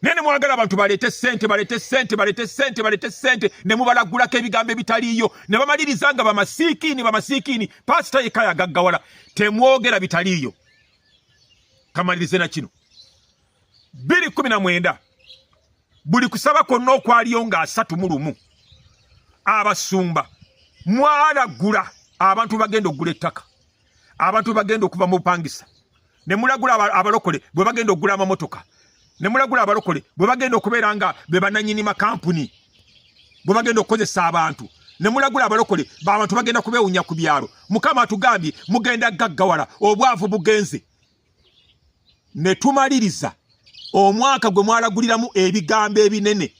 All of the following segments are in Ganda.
Nene mwagala abantu balete sente ne mubalagulako ebigambo ebitaliyo ne bamalirizanga bamasikini pastor Yekaya gaggawala temwogera bitaliyo. Kamalirize na kino 2019 buli kusaba konna okwaliyo nga 3 abasumba mwalagula abantu bagenda okugula ettaka, abantu bagenda okuva mu bupangisa, ne mulagula abalokole bwe bagenda okugula amamotoka, ne mulagula abalokole bwe bagenda okubeera nga be bananyini makampuni, bwe bagenda okukozesa abantu, ne mulagula abalokole abantu bagenda kubeewunya ku byalo. Mukama atugambye mugenda gaggawala, obwavu bugenze. Ne tumaliriza omwaka gwe mwalaguliramu ebigambo ebinene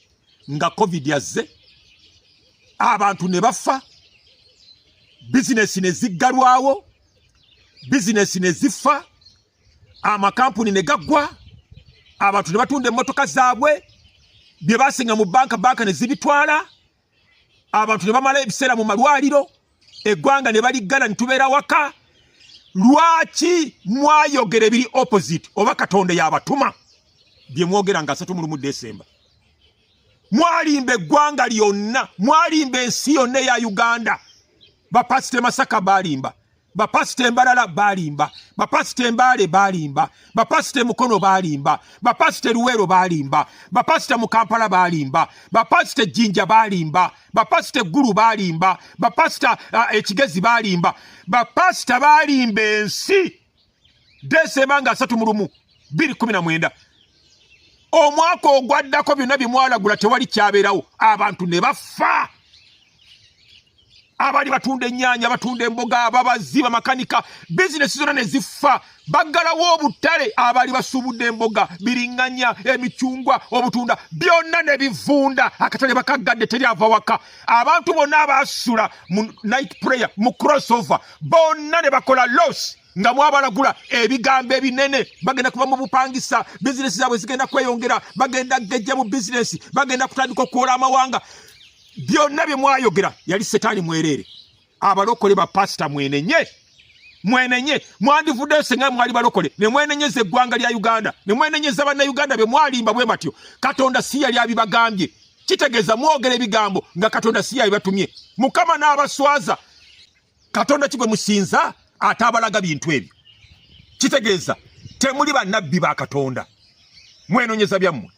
nga covid yazze, abantu ne bafa, bizinesi ne ziggalwawo, bizinesi ne zifa, amakampuni ne gaggwa, abantu ne batunda emmotoka zaabwe, bye basinga mu banka ne zibitwala, abantu ne bamala ebiseera mu malwaliro, eggwanga ne baliggala ne tubeera waka. Lwaki mwayogera ebiri opposite oba Katonda yabatuma bye mwogera nga 31 Desemba? Mwalimba eggwanga lyonna, mwalimba ensi yonna ya Uganda. Bapasite Masaka balimba, bapasite Mbalala balimba, bapasite Mbale balimba, bapasite Mukono balimba, bapasite Luwero balimba, bapasite Mukampala balimba, bapasite Jinja balimba, bapasite Gulu balimba, bapasite Ekigezi balimba, bapasite balimba ensi. Desemba nga 31 2019 omwaka ogwaddako byonna bye mwalagula tewali kyabeerawo, abantu ne bafa. Abali batunda ennyanja, batunda emboga, ababazi, bamakanika, bizinesi zonna ne zifa. Baggalawo obutale, abali basubudde emboga, biringanya, emicungwa, obutunda, byonna ne bivunda. Akatale bakaggadde teri ava waka. Abantu bonna abasula mu night prayer, mu crossover, bonna ne bakola loss. Nga mwabalagula ebigambo ebinene, bagenda kuba mu bupangisa, bizinesi zaabwe zigenda kweyongera, bagenda gejja mu bizinesi, bagenda kutandika okukola amawanga. Byonna bye mwayogera yali Setaani mwerere. Abalokole ba pastor mwenenye mwandivudde senga mwali balokole ne mwenenyeze eggwanga lya Uganda, ne mwenenyeza banna Uganda be mwalimba bwe matyo. Katonda si yali abibagambye. Kitegeeza mwogera ebigambo nga Katonda si yabibatumye. Mukama n'abaswaza. Katonda kibwe musinza atabalaga bintu ebyo. Kitegeeza temuli bannabbi ba Katonda. Mwenonyeza byammwe.